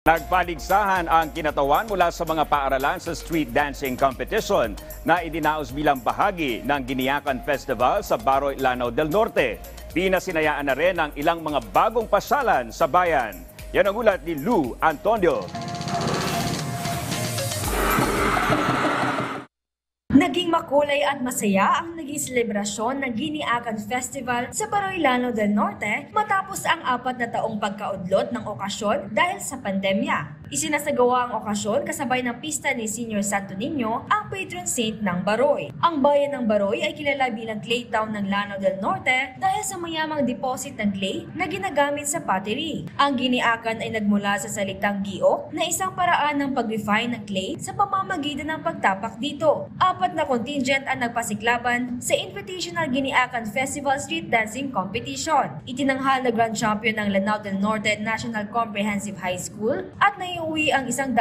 Nagpaligsahan ang kinatawan mula sa mga paaralan sa street dancing competition na idinaos bilang bahagi ng Giniacan Festival sa Baroy, Lanao del Norte. Pinasinayaan na rin ang ilang mga bagong pasalan sa bayan. Yan ang ulat ni Lou Antonio. Naging makulay at masaya ang naging selebrasyon ng Giniacan Festival sa Baroy, Lanao del Norte matapos ang 4 na taong pagkaudlot ng okasyon dahil sa pandemya. Isinasagawa ang okasyon kasabay ng pista ni Senior Santo Niño, ang patron saint ng Baroy. Ang bayan ng Baroy ay kilala bilang clay town ng Lanao del Norte dahil sa mayamang deposit ng clay na ginagamit sa pottery. Ang Giniacan ay nagmula sa salitang gio na isang paraan ng pag-refine ng clay sa pamamagitan ng pagtapak dito. 4 na contingent ang nagpasiklaban sa Invitational Giniacan Festival Street Dancing Competition. Itinanghal na Grand Champion ng Lanao del Norte National Comprehensive High School at naiuwi ang 100,000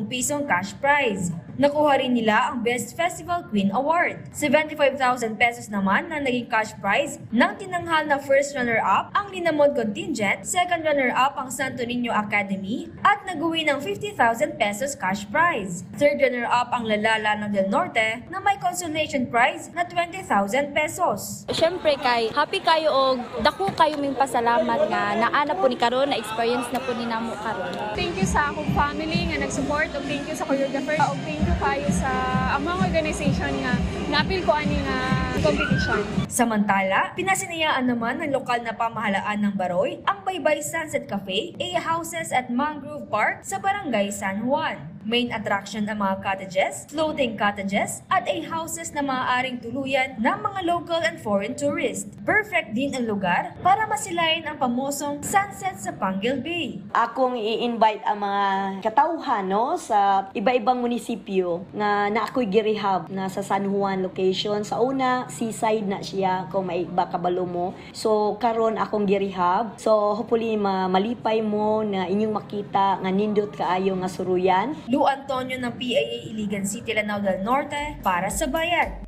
pisong cash prize. Nakuha rin nila ang Best Festival Queen Award. 75,000 pesos naman na naging cash prize ng tinanghal na first runner-up ang Linamon Contingent, second runner-up ang Santo Niño Academy at nag-uwi ng 50,000 pesos cash prize. Third runner-up ang Lanao del Norte na may consolation prize na 20,000 pesos. Siyempre kay happy kayo og dako kayo ming pasalamat nga naana po ni karon na experience na po ni namo karon. Thank you sa akong family nga nag-support ug thank you sa choreographer ug thank you kayo sa among organization nga napil ko ani nga competition. Samantala, pinasinayaan naman ng lokal na pamahalaan ng Baroy ang Baybay Sunset Cafe, A-Houses at Mangrove Park sa Barangay San Juan. Main attraction ang mga cottages, floating cottages at A-houses na maaaring tuluyan ng mga local and foreign tourists. Perfect din ang lugar para masilayan ang pamosong sunset sa Panguil Bay. Akong i-invite ang mga katauhan no, sa iba-ibang munisipyo na ako'y girehab na sa San Juan location. Sa una, seaside na siya kung may iba kabalo mo. So, karon akong girehab. So, hopefully malipay mo na inyong makita nga nindot kaayo nga suruyan. Lou Antonio ng PIA Iligan City, Lanao del Norte para sa Bayan.